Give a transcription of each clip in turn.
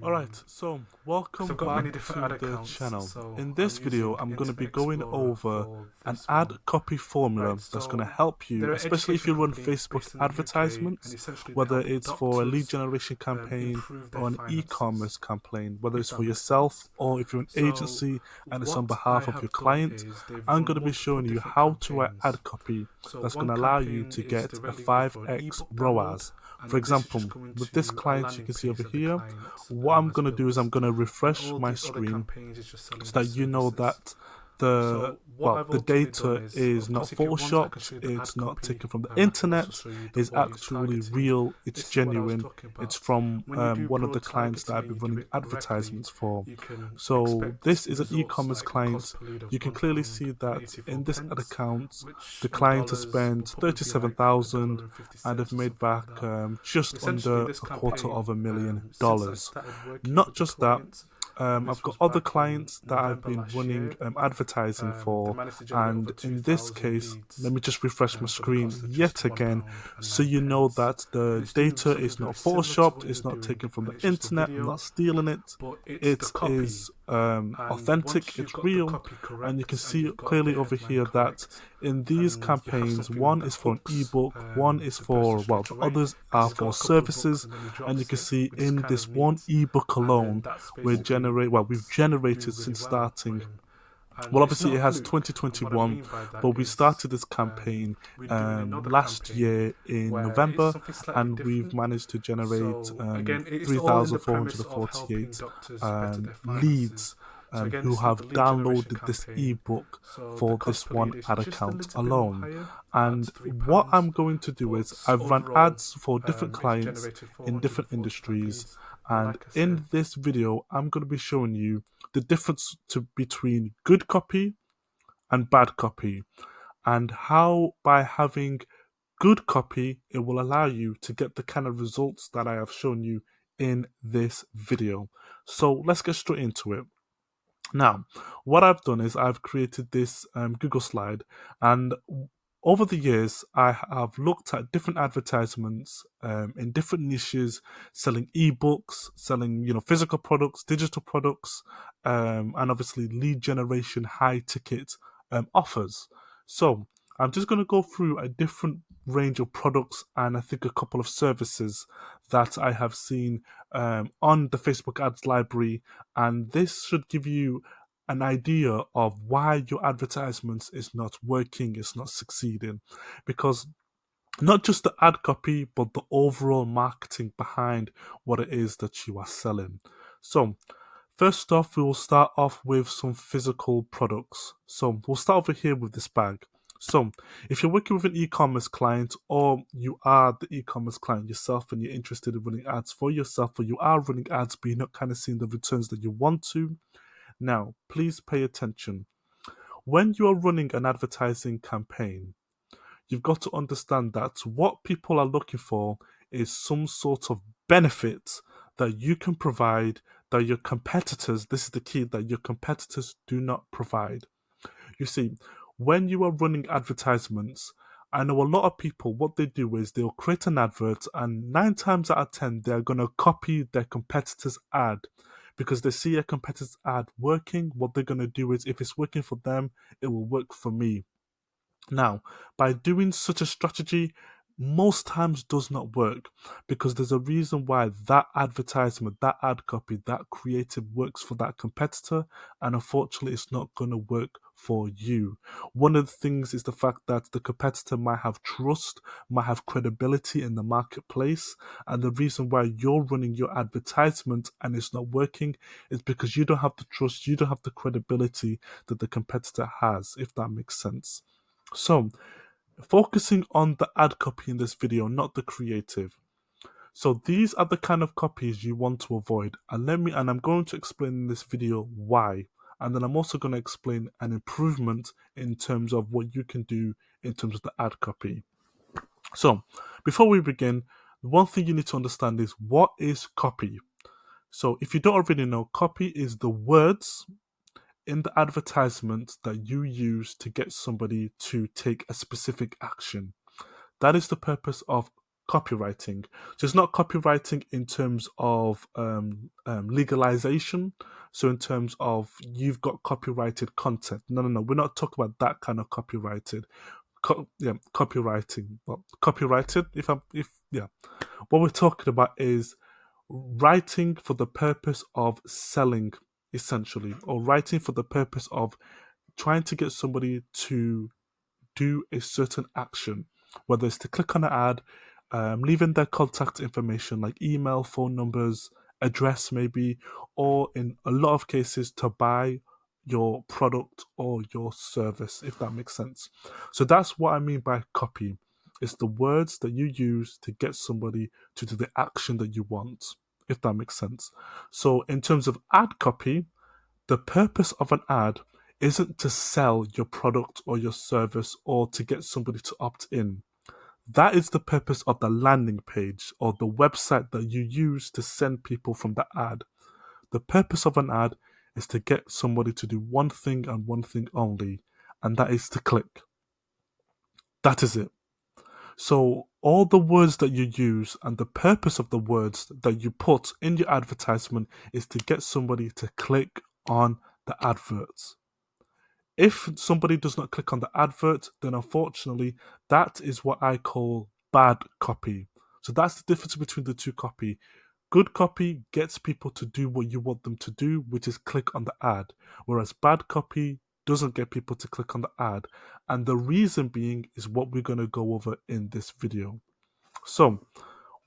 Alright, so welcome back to the channel. In this video, I'm going to be going over an ad copy formula that's going to help you, especially if you run Facebook advertisements, whether it's for a lead generation campaign or an e-commerce campaign, whether it's for yourself or if you're an agency and it's on behalf of your client. I'm going to be showing you how to write ad copy that's going to allow you to get a 5x ROAS. For example, with this client you can see over here, what I'm going to do is I'm going to refresh my screen so that you know that the data is not photoshopped, it's not taken from the internet, it's actually real, it's genuine, it's from one of the clients that I've been running advertisements for. So this is an e-commerce client. You can clearly see that in this ad account, the client has spent 37,000 and have made back just under $250,000. Not just that, I've got other clients that I've been running advertising for, and in this case, let me just refresh my screen yet again so you know that the data is not photoshopped, it's not taken from the internet, I'm not stealing it, it is authentic, it's real, and you can see clearly over here that in these campaigns, one is for an ebook, one is for, well, the others are for services, and you can see in this one ebook alone, we've generated since starting. Well, obviously it has 2021, but we started this campaign last year in November, and we've managed to generate 3,448 leads who have downloaded this ebook for this one ad account alone. And what I'm going to do is I've run ads for different clients in different industries, and in this video I'm going to be showing you the difference between good copy and bad copy, and how by having good copy it will allow you to get the kind of results that I have shown you in this video. So let's get straight into it. Now, what I've done is I've created this Google slide, and over the years I have looked at different advertisements in different niches, selling ebooks, selling physical products, digital products, and obviously lead generation high ticket offers. So I'm just going to go through a different range of products and I think a couple of services that I have seen on the Facebook ads library, and this should give you an idea of why your advertisements is not working, it's not succeeding, because not just the ad copy but the overall marketing behind what it is that you are selling. So first off, we will start off with some physical products. So we'll start over here with this bag. So if you're working with an e-commerce client, or you are the e-commerce client yourself and you're interested in running ads for yourself, or you are running ads but you're not kind of seeing the returns that you want to, now please pay attention. When you are running an advertising campaign, you've got to understand that what people are looking for is some sort of benefit that you can provide that your competitors, this is the key, that your competitors do not provide. You see, when you are running advertisements, I know a lot of people, what they do is they'll create an advert, and 9 times out of 10, they're going to copy their competitor's ad. Because they see a competitor's ad working, what they're going to do is, if it's working for them, it will work for me. Now, by doing such a strategy, most times does not work, because there's a reason why that advertisement, that ad copy, that creative works for that competitor, and unfortunately it's not going to work for you. One of the things is the fact that the competitor might have trust, might have credibility in the marketplace, and the reason why you're running your advertisement and it's not working is because you don't have the trust, you don't have the credibility that the competitor has, if that makes sense. So, focusing on the ad copy in this video, not the creative. So these are the kind of copies you want to avoid, and I'm going to explain in this video why, and then I'm also going to explain an improvement in terms of what you can do in terms of the ad copy. So before we begin, one thing you need to understand is, what is copy? So if you don't already know, copy is the words in the advertisement that you use to get somebody to take a specific action. That is the purpose of copywriting. So it's not copywriting in terms of legalization. So in terms of you've got copyrighted content. No. We're not talking about that kind of copyrighted. Copywriting. Well, copyrighted. What we're talking about is writing for the purpose of selling, essentially, or writing for the purpose of trying to get somebody to do a certain action, whether it's to click on an ad, leaving their contact information like email, phone numbers, address maybe, or in a lot of cases to buy your product or your service, if that makes sense. So that's what I mean by copy. It's the words that you use to get somebody to do the action that you want, if that makes sense. So in terms of ad copy, the purpose of an ad isn't to sell your product or your service or to get somebody to opt in. That is the purpose of the landing page or the website that you use to send people from the ad. The purpose of an ad is to get somebody to do one thing and one thing only, and that is to click. That is it. So all the words that you use and the purpose of the words that you put in your advertisement is to get somebody to click on the adverts. If somebody does not click on the advert, then unfortunately, that is what I call bad copy. So that's the difference between the two copy. Good copy gets people to do what you want them to do, which is click on the ad, whereas bad copy doesn't get people to click on the ad. And the reason being is what we're going to go over in this video. So,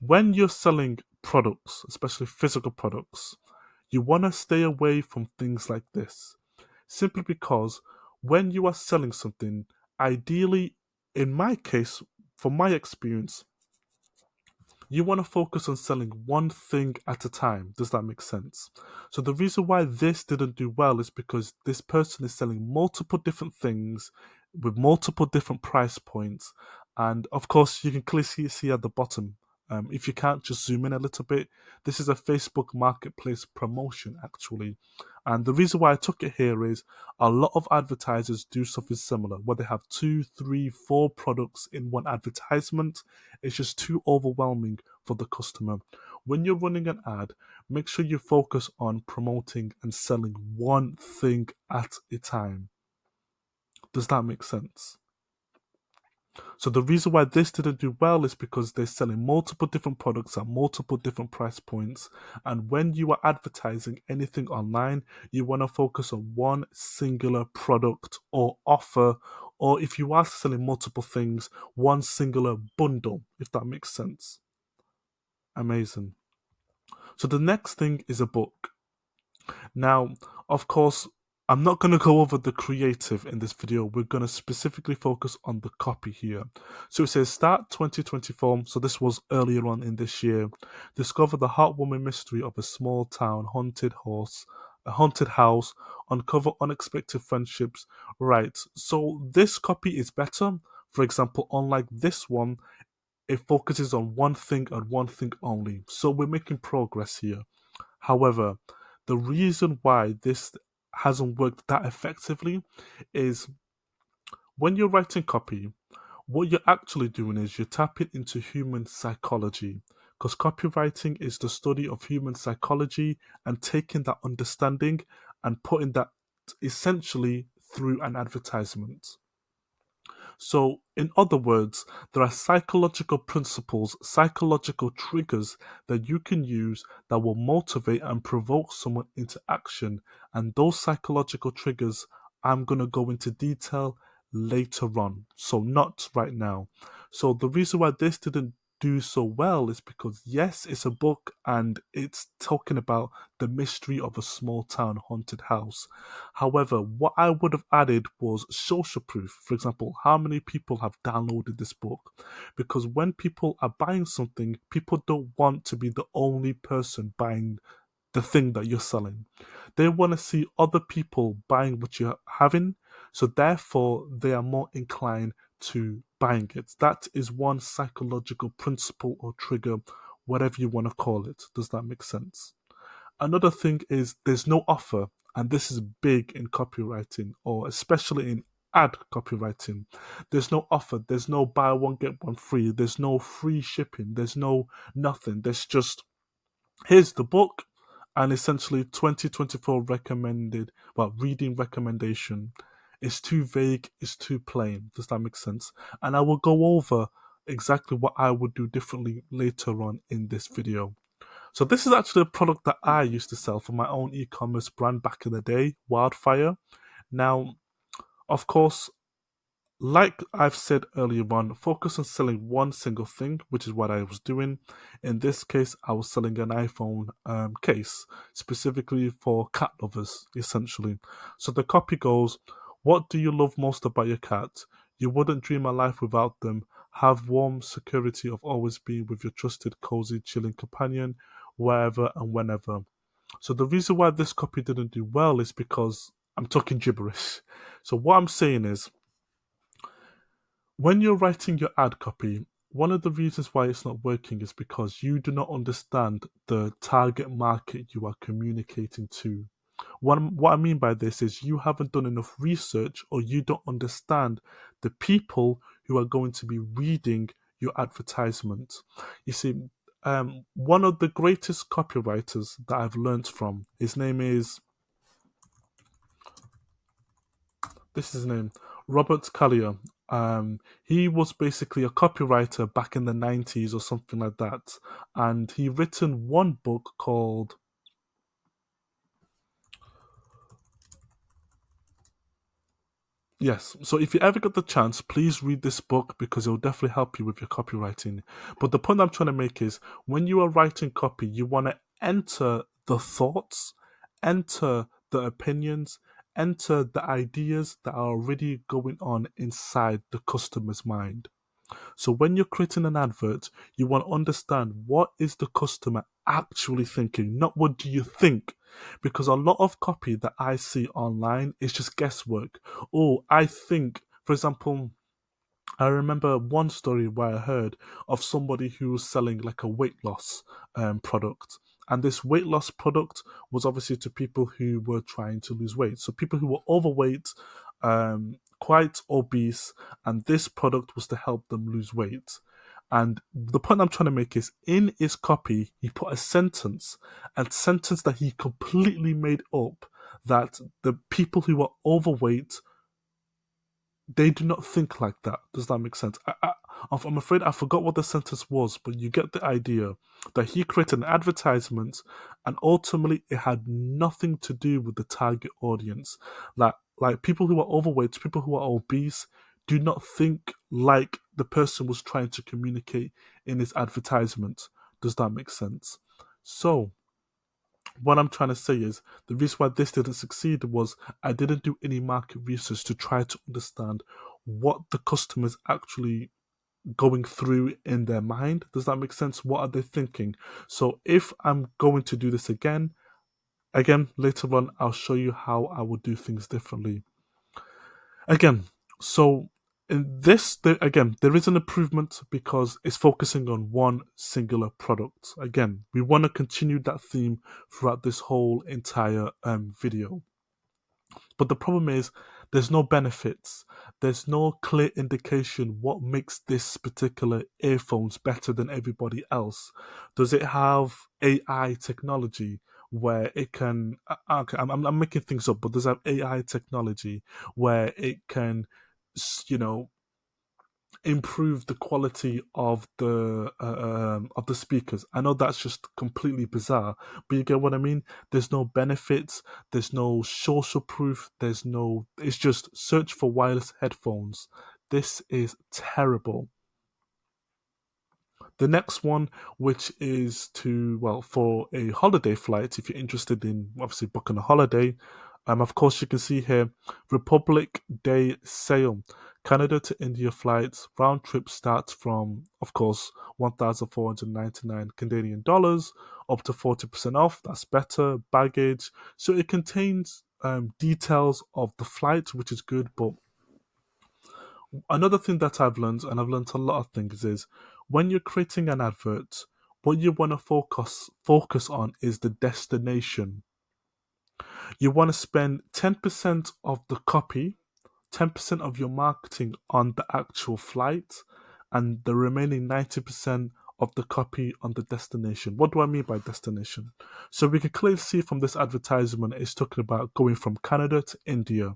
when you're selling products, especially physical products, you want to stay away from things like this. Simply because when you are selling something, ideally, in my case, from my experience, you want to focus on selling one thing at a time. Does that make sense? So the reason why this didn't do well is because this person is selling multiple different things with multiple different price points. And of course, you can clearly see at the bottom. If you can't, just zoom in a little bit. This is a Facebook Marketplace promotion, actually. And the reason why I took it here is a lot of advertisers do something similar, where they have 2, 3, 4 products in one advertisement. It's just too overwhelming for the customer. When you're running an ad, make sure you focus on promoting and selling one thing at a time. Does that make sense? So the reason why this didn't do well is because they're selling multiple different products at multiple different price points. And when you are advertising anything online, you want to focus on one singular product or offer, or if you are selling multiple things, one singular bundle, if that makes sense. Amazing. So the next thing is a book. Now, of course, I'm not going to go over the creative in this video. We're going to specifically focus on the copy here. So it says start 2024. So this was earlier on in this year. Discover the heartwarming mystery of a small town haunted house, uncover unexpected friendships. Right. So this copy is better. For example, unlike this one, it focuses on one thing and one thing only. So we're making progress here. However, the reason why this hasn't worked that effectively is when you're writing copy, what you're actually doing is you're tapping into human psychology, because copywriting is the study of human psychology and taking that understanding and putting that essentially through an advertisement. So, in other words, there are psychological principles, psychological triggers that you can use that will motivate and provoke someone into action. And those psychological triggers, I'm going to go into detail later on. So, not right now. So, the reason why this didn't do so well is because, yes, it's a book and it's talking about the mystery of a small town haunted house. However, what I would have added was social proof. For example, how many people have downloaded this book? Because when people are buying something, people don't want to be the only person buying the thing that you're selling. They want to see other people buying what you're having, so therefore they are more inclined to buying it. That is one psychological principle or trigger, whatever you want to call it. Does that make sense? Another thing is there's no offer, and this is big in copywriting, or especially in ad copywriting. There's no offer, there's no buy one get one free, there's no free shipping, there's no nothing. There's just here's the book and essentially 2024 recommended, well, reading recommendation. It's too vague, it's too plain. Does that make sense? And I will go over exactly what I would do differently later on in this video. So this is actually a product that I used to sell for my own e-commerce brand back in the day, Wildfire. Now, of course, like I've said earlier on, focus on selling one single thing, which is what I was doing. In this case, I was selling an iPhone case, specifically for cat lovers, essentially. So the copy goes, what do you love most about your cat? You wouldn't dream a life without them. Have warm security of always being with your trusted, cozy, chilling companion, wherever and whenever. So the reason why this copy didn't do well is because I'm talking gibberish. So what I'm saying is, when you're writing your ad copy, one of the reasons why it's not working is because you do not understand the target market you are communicating to. What I mean by this is you haven't done enough research or you don't understand the people who are going to be reading your advertisement. You see, one of the greatest copywriters that I've learned from, his name is, this is his name, Robert Collier. He was basically a copywriter back in the 90s or something like that. And he written one book called, yes, so if you ever get the chance, please read this book because it will definitely help you with your copywriting. But the point I'm trying to make is when you are writing copy, you want to enter the thoughts, enter the opinions, enter the ideas that are already going on inside the customer's mind. So when you're creating an advert, you want to understand what is the customer actually thinking, not what do you think. Because a lot of copy that I see online is just guesswork. Oh, I think, for example, I remember one story where I heard of somebody who was selling like a weight loss product. And this weight loss product was obviously to people who were trying to lose weight. So people who were overweight, quite obese, and this product was to help them lose weight. And the point I'm trying to make is in his copy, he put a sentence that he completely made up, that the people who are overweight, they do not think like that. Does that make sense? I'm afraid I forgot what the sentence was, but you get the idea that he created an advertisement and ultimately it had nothing to do with the target audience. Like people who are overweight, people who are obese, do not think like the person was trying to communicate in his advertisement. Does that make sense? So, what I'm trying to say is the reason why this didn't succeed was I didn't do any market research to try to understand what the customers actually going through in their mind. Does that make sense? What are they thinking? So if I'm going to do this again later on, I'll show you how I would do things differently. Again, so in this, there is an improvement because it's focusing on one singular product. Again, we want to continue that theme throughout this whole entire video. But the problem is there's no benefits. There's no clear indication what makes this particular earphones better than everybody else. Does it have AI technology where it can? Okay, I'm making things up, but does it have AI technology where it can, you know, improve the quality of the speakers? I know that's just completely bizarre, but you get what I mean. There's no benefits. There's no social proof. There's no. It's just search for wireless headphones. This is terrible. The next one, which is to, well, for a holiday flight, if you're interested in obviously booking a holiday, of course you can see here, Republic Day sale. Canada to India flights, round trip starts from, of course, 1,499 Canadian dollars, up to 40% off. That's better. Baggage. So it contains details of the flight, which is good, but another thing that I've learned, and I've learned a lot of things, is when you're creating an advert, what you want to focus on is the destination. You want to spend 10% of the copy 10% of your marketing on the actual flight, and the remaining 90% of the copy on the destination. What do I mean by destination? So we can clearly see from this advertisement, it's talking about going from Canada to India.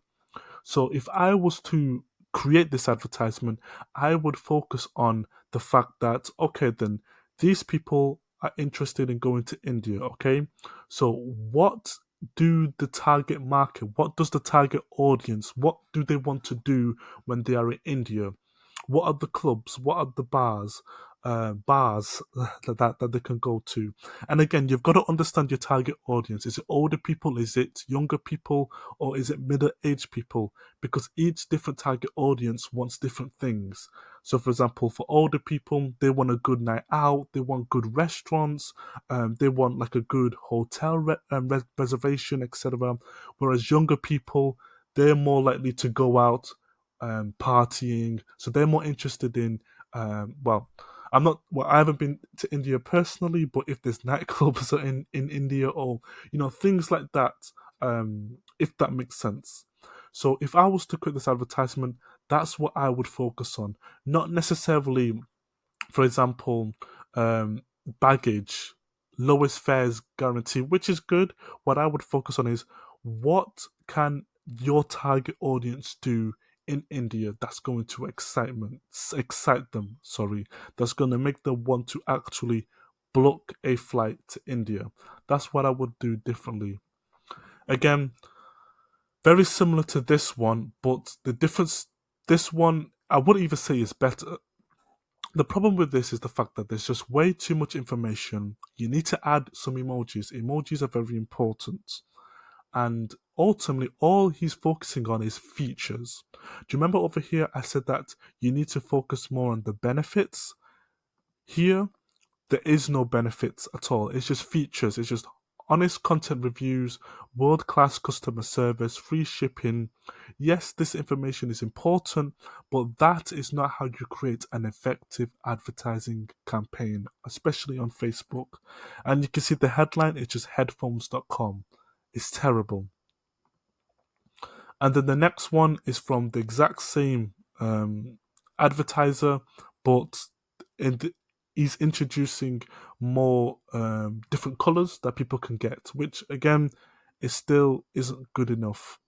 So if I was to create this advertisement, I would focus on the fact that, okay, then these people are interested in going to India, okay? So what do the target market, what does the target audience, what do they want to do when they are in India? What are the clubs? What are the bars that they can go to? And again, you've got to understand your target audience. Is it older people? Is it younger people? Or is it middle-aged people? Because each different target audience wants different things. So, for example, for older people, they want a good night out. They want good restaurants. They want like a good hotel reservation, etc. Whereas younger people, they're more likely to go out partying. So they're more interested in, well, I haven't been to India personally, but if there's nightclubs in India or, things like that, if that makes sense. So if I was to create this advertisement, that's what I would focus on. Not necessarily, for example, baggage, lowest fares guarantee, which is good. What I would focus on is what can your target audience do in India that's going to excite them, that's going to make them want to actually book a flight to India. That's what I would do differently. Again, very similar to this one, but the difference, this one, I wouldn't even say is better. The problem with this is the fact that there's just way too much information. You need to add some emojis. Emojis are very important. And ultimately, all he's focusing on is features. Do you remember over here I said that you need to focus more on the benefits? Here, there is no benefits at all. It's just features. It's just honest content reviews, world-class customer service, free shipping. Yes, this information is important, but that is not how you create an effective advertising campaign, especially on Facebook. And you can see the headline is just headphones.com. It's terrible. And then the next one is from the exact same advertiser, but he's introducing more different colors that people can get, which again is still isn't good enough.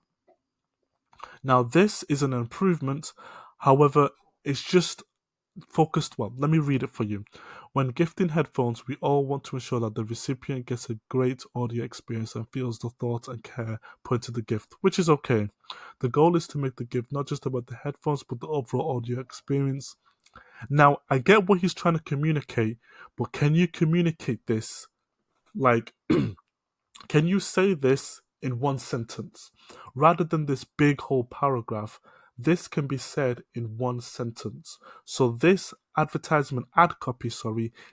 Now this is an improvement, however, it's just focused. Well, let me read it for you. When gifting headphones, we all want to ensure that the recipient gets a great audio experience and feels the thought and care put into the gift, which is okay. The goal is to make the gift not just about the headphones, but the overall audio experience. Now, I get what he's trying to communicate, but can you communicate this? Like, can you say this in one sentence? Rather than this big whole paragraph, this can be said in one sentence. So this advertisement ad copy,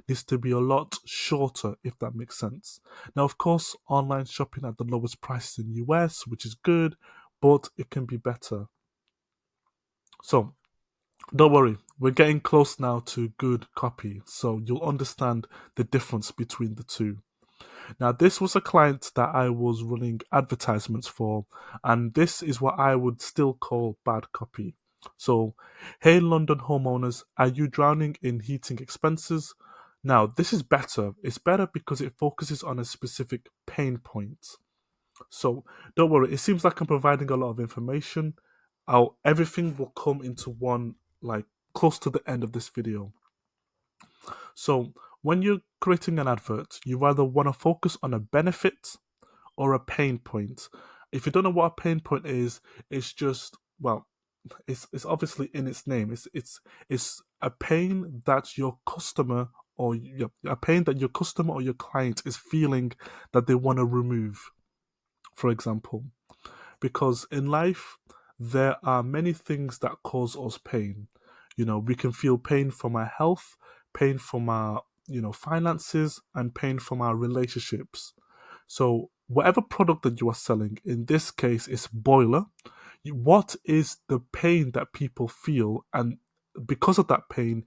needs to be a lot shorter, if that makes sense. Now, of course, online shopping at the lowest prices in the US, which is good, but it can be better. So, don't worry, we're getting close now to good copy, so you'll understand the difference between the two. Now, this was a client that I was running advertisements for, and this is what I would still call bad copy. So, hey London homeowners, are you drowning in heating expenses? Now, this is better. It's better because it focuses on a specific pain point. So, don't worry, it seems like I'm providing a lot of information. Everything will come into one, like, close to the end of this video. So, when you're creating an advert, you either want to focus on a benefit or a pain point. If you don't know what a pain point is, it's just, well, it's obviously in its name. It's a pain that your customer a pain that your customer or your client is feeling that they want to remove, for example. Because in life, there are many things that cause us pain. We can feel pain from our health, pain from our, finances, and pain from our relationships. So, whatever product that you are selling, in this case, is boiler. What is the pain that people feel? And because of that pain,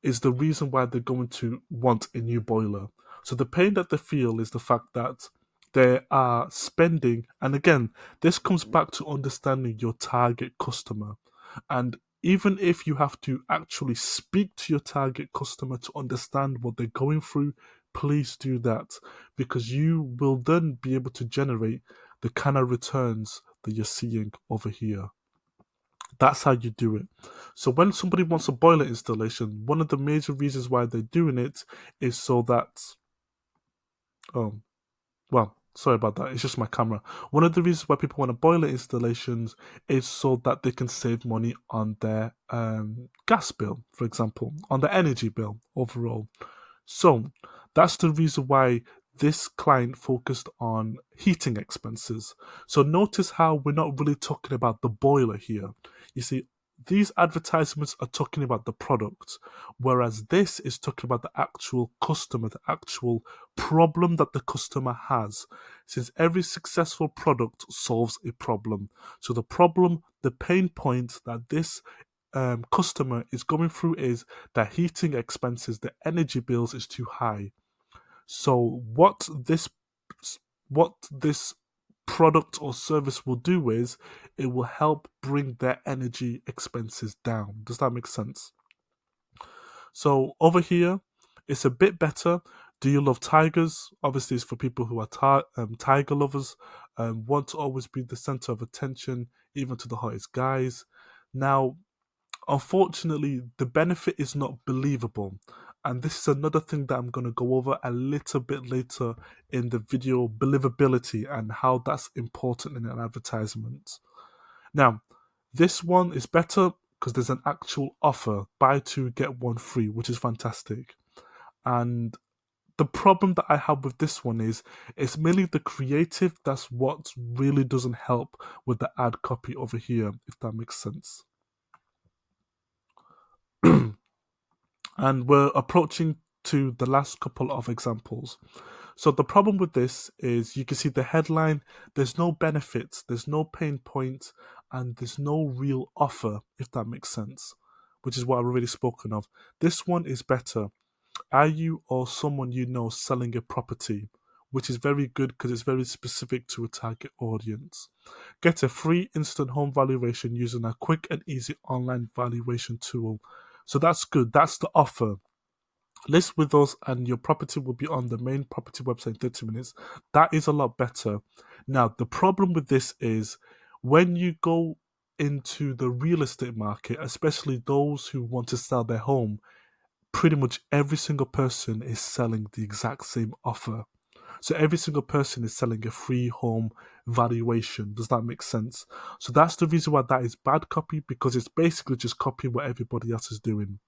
is the reason why they're going to want a new boiler. So, the pain that they feel is the fact that they are spending. And again, this comes back to understanding your target customer. And even if you have to actually speak to your target customer to understand what they're going through, please do that, because you will then be able to generate the kind of returns that you're seeing over here. That's how you do it. So when somebody wants a boiler installation, one of the major reasons why they're doing it is so that, well, sorry about that. It's just my camera. One of the reasons why people want a boiler installations is so that they can save money on their gas bill, for example, on the energy bill overall. So that's the reason why this client focused on heating expenses. So notice how we're not really talking about the boiler here. You see, these advertisements are talking about the product, whereas this is talking about the actual customer, the actual problem that the customer has. Since every successful product solves a problem. So the problem, the pain point that this customer is going through is that heating expenses, the energy bills is too high. So what this product or service will do is it will help bring their energy expenses down. Does that make sense? So over here, it's a bit better. Do you love tigers? Obviously, it's for people who are tiger lovers, want to always be the center of attention, even to the hottest guys. Now, unfortunately, the benefit is not believable. And this is another thing that I'm going to go over a little bit later in the video, believability and how that's important in an advertisement. Now, this one is better because there's an actual offer, buy two, get one free, which is fantastic. And the problem that I have with this one is it's mainly the creative. That's what really doesn't help with the ad copy over here, if that makes sense. And we're approaching to the last couple of examples. So the problem with this is you can see the headline, there's no benefits, there's no pain point, and there's no real offer, if that makes sense, which is what I've already spoken of. This one is better. Are you or someone you know selling a property? Which is very good because it's very specific to a target audience. Get a free instant home valuation using a quick and easy online valuation tool. So that's good. That's the offer. List with us and your property will be on the main property website in 30 minutes. That is a lot better. Now, the problem with this is when you go into the real estate market, especially those who want to sell their home, pretty much every single person is selling the exact same offer. So every single person is selling a free home valuation. Does that make sense? So that's the reason why that is bad copy, because it's basically just copying what everybody else is doing.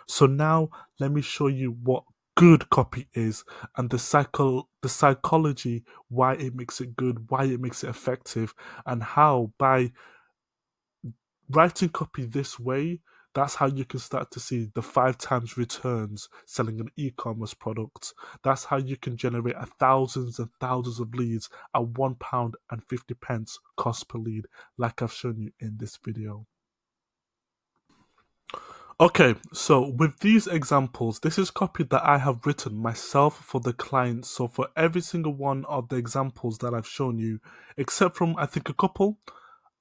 So now let me show you what good copy is and the psychology, why it makes it good, why it makes it effective, and how by writing copy this way, that's how you can start to see the 5 times returns selling an e-commerce product. That's how you can generate thousands and thousands of leads at £1.50 cost per lead, like I've shown you in this video. Okay, so with these examples, this is copy that I have written myself for the client. So for every single one of the examples that I've shown you, except from I think a couple,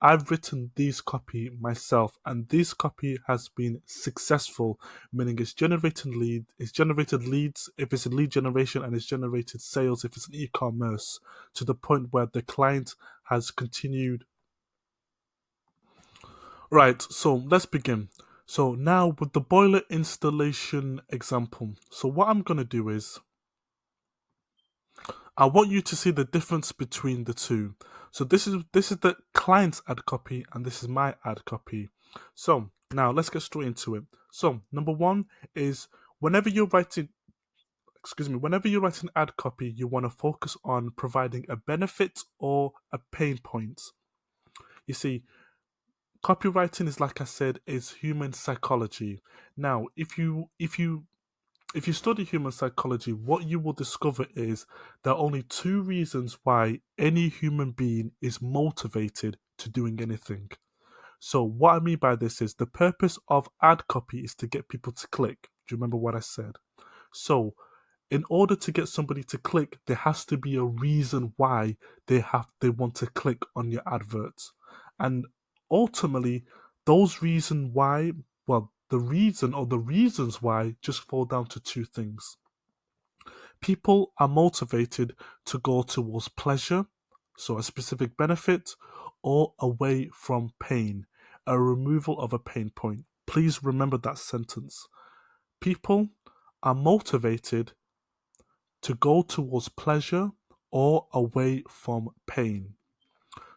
I've written these copy myself, and this copy has been successful, meaning it's generated leads if it's a lead generation, and it's generated sales if it's an e-commerce, to the point where the client has continued. Right, so let's begin. So now with the boiler installation example, so what I'm going to do is I want you to see the difference between the two. So this is the client's ad copy and this is my ad copy. So now let's get straight into it. So number one is whenever you're writing ad copy, you want to focus on providing a benefit or a pain point. You see, copywriting is, like I said, is human psychology. Now, if you study human psychology, what you will discover is there are only 2 reasons why any human being is motivated to doing anything. So what I mean by this is the purpose of ad copy is to get people to click. Do you remember what I said? So in order to get somebody to click, there has to be a reason why they want to click on your adverts. And ultimately, those reason why, well, the reason or the reasons why just fall down to two things. People are motivated to go towards pleasure, so a specific benefit, or away from pain, a removal of a pain point. Please remember that sentence. People are motivated to go towards pleasure or away from pain.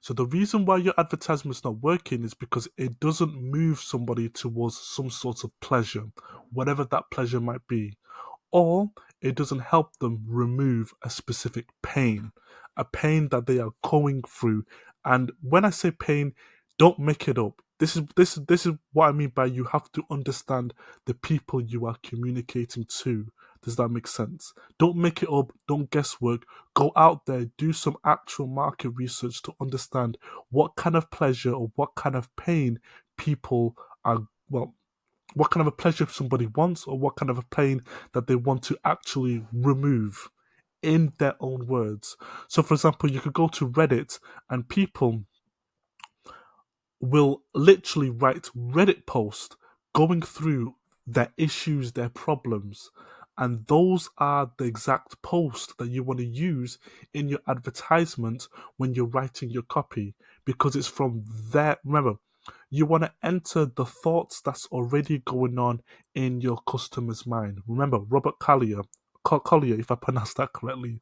So the reason why your advertisement is not working is because it doesn't move somebody towards some sort of pleasure, whatever that pleasure might be, or it doesn't help them remove a specific pain, a pain that they are going through. And when I say pain, don't make it up. This is what I mean by you have to understand the people you are communicating to. Does that make sense? Don't make it up. Don't guesswork. Go out there, do some actual market research to understand what kind of pleasure or what kind of pain people are, well, what kind of a pleasure somebody wants or what kind of a pain that they want to actually remove in their own words. So, for example, you could go to Reddit and people will literally write Reddit posts going through their issues, their problems. And those are the exact posts that you want to use in your advertisement when you're writing your copy because it's from there. Remember, you want to enter the thoughts that's already going on in your customer's mind. Remember, Robert Collier, if I pronounced that correctly,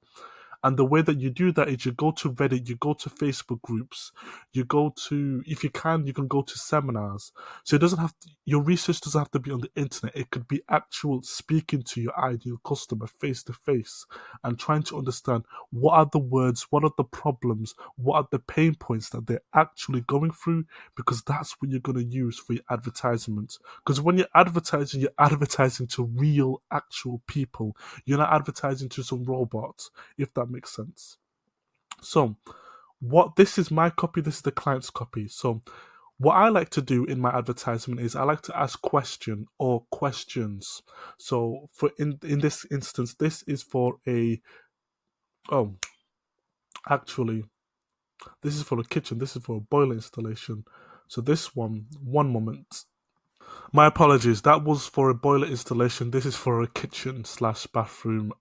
and the way that you do that is you go to Reddit, you go to Facebook groups, you go to, if you can go to seminars. So it doesn't have to, your research doesn't have to be on the internet. It could be actual speaking to your ideal customer face to face and trying to understand what are the words, what are the problems, what are the pain points that they're actually going through, because that's what you're going to use for your advertisement. Because when you're advertising to real, actual people. You're not advertising to some robots, if that makes sense. So, what this is my copy, this is the client's copy. So, what I like to do in my advertisement is I like to ask question or questions. So, for in this instance, this is for a oh, actually, this is for a kitchen. This is for a boiler installation. So this one moment. My apologies. That was for a boiler installation. This is for a kitchen slash bathroom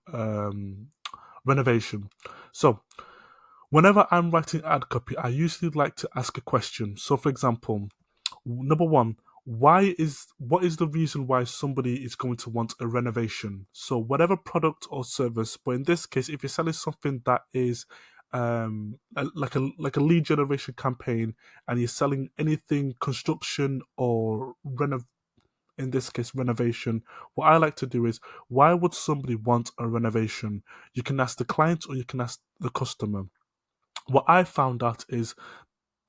renovation. So, whenever I'm writing ad copy, I usually like to ask a question. So, for example, number one, what is the reason why somebody is going to want a renovation? So, whatever product or service, but in this case, if you're selling something that is like a lead generation campaign, and you're selling anything construction or in this case renovation, what I like to do is, why would somebody want a renovation? You can ask the client or you can ask the customer. What I found out is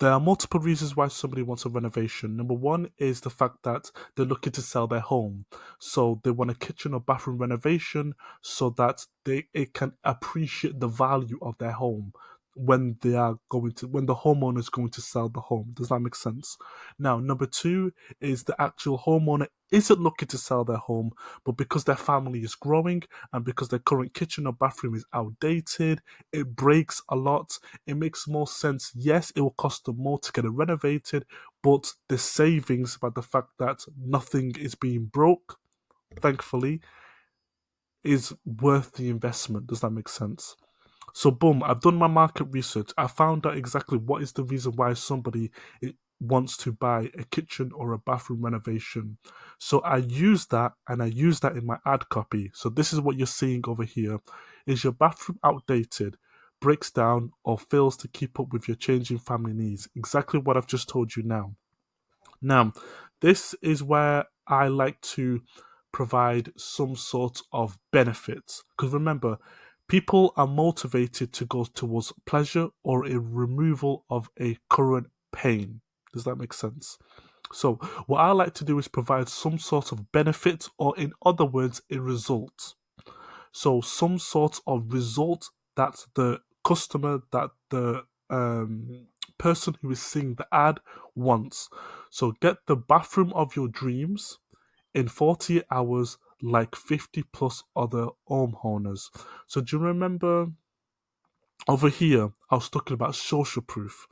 there are multiple reasons why somebody wants a renovation. Number one is the fact that they're looking to sell their home. So they want a kitchen or bathroom renovation so that it can appreciate the value of their home when when the homeowner is going to sell the home. Does that make sense? Now, number two is the actual homeowner isn't looking to sell their home, but because their family is growing and because their current kitchen or bathroom is outdated, it breaks a lot. It makes more sense. Yes, it will cost them more to get it renovated, but the savings by the fact that nothing is being broke, thankfully, is worth the investment. Does that make sense? So, boom, I've done my market research. I found out exactly what is the reason why somebody wants to buy a kitchen or a bathroom renovation. So I use that and I use that in my ad copy. So this is what you're seeing over here. Is your bathroom outdated, breaks down, or fails to keep up with your changing family needs? Exactly what I've just told you now. Now, this is where I like to provide some sort of benefits. Because remember, people are motivated to go towards pleasure or a removal of a current pain. Does that make sense? So, what I like to do is provide some sort of benefit, or in other words, a result. So, some sort of result that the customer, that the person who is seeing the ad wants. So, get the bathroom of your dreams in 48 hours, like 50 plus other homeowners. So do you remember over here, I was talking about social proof.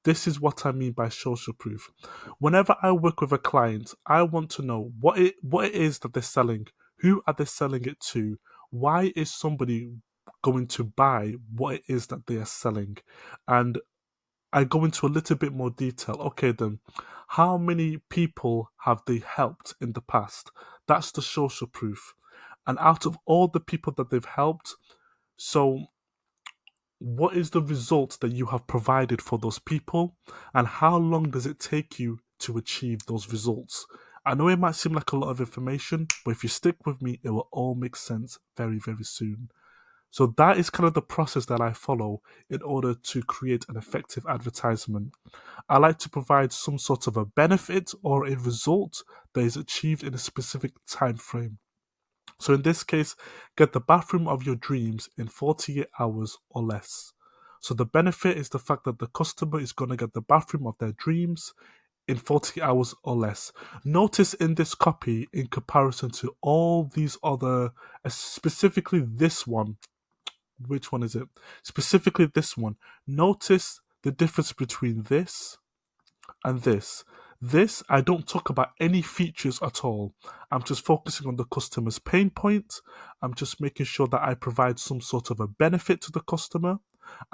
This is what I mean by social proof. Whenever I work with a client, I want to know what it is that they're selling, who are they selling it to, why is somebody going to buy what it is that they are selling, and I go into a little bit more detail. Okay, then, how many people have they helped in the past? That's the social proof. And out of all the people that they've helped, so what is the result that you have provided for those people, and how long does it take you to achieve those results? I know it might seem like a lot of information, but if you stick with me, it will all make sense very, very soon. So that is kind of the process that I follow in order to create an effective advertisement. I like to provide some sort of a benefit or a result that is achieved in a specific time frame. So in this case, get the bathroom of your dreams in 48 hours or less. So the benefit is the fact that the customer is going to get the bathroom of their dreams in 40 hours or less. Notice in this copy, in comparison to all these other, specifically this one, which one is it? Specifically this one, notice the difference between this and this. This, I don't talk about any features at all. I'm just focusing on the customer's pain point. I'm just making sure that I provide some sort of a benefit to the customer,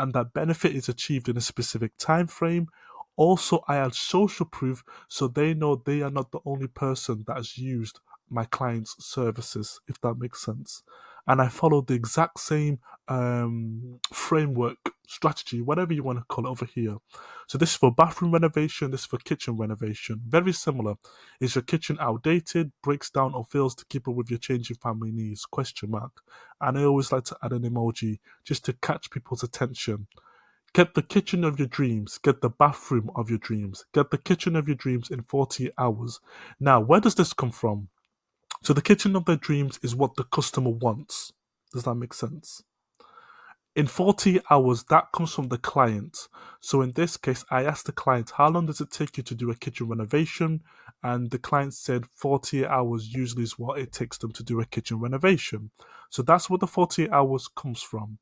and that benefit is achieved in a specific time frame. Also, I add social proof so they know they are not the only person that has used my client's services, if that makes sense. And I follow the exact same framework, strategy, whatever you want to call it over here. So this is for bathroom renovation, this is for kitchen renovation. Very similar. Is your kitchen outdated, breaks down, or fails to keep up with your changing family needs? Question mark. And I always like to add an emoji just to catch people's attention. Get the kitchen of your dreams. Get the bathroom of your dreams. Get the kitchen of your dreams in 48 hours. Now, where does this come from? So the kitchen of their dreams is what the customer wants. Does that make sense? In 40 hours, that comes from the client. So in this case, I asked the client, how long does it take you to do a kitchen renovation? And the client said 48 hours usually is what it takes them to do a kitchen renovation. So that's where the 48 hours comes from.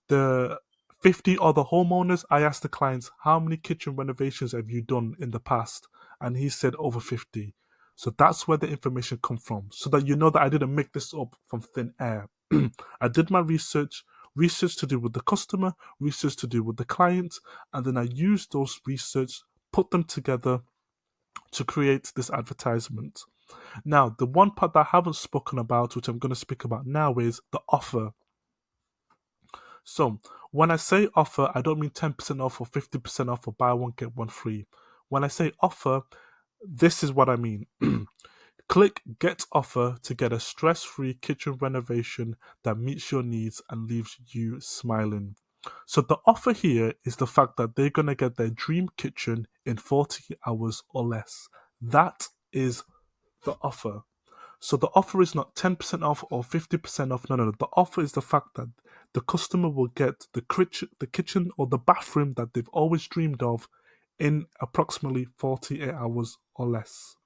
The 50 other homeowners, I asked the clients, how many kitchen renovations have you done in the past? And he said over 50. So that's where the information comes from, so that you know that I didn't make this up from thin air. I did my research to do with the customer, research to do with the client, and then I used those research, put them together to create this advertisement. Now, the one part that I haven't spoken about, which I'm going to speak about now, is the offer. So, when I say offer, I don't mean 10% off or 50% off or buy one, get one free. When I say offer, this is what I mean. Click Get Offer to get a stress-free kitchen renovation that meets your needs and leaves you smiling. So the offer here is the fact that they're going to get their dream kitchen in 40 hours or less. That is the offer. So the offer is not 10% off or 50% off. No. The offer is the fact that the customer will get the kitchen or the bathroom that they've always dreamed of in approximately 48 hours or less.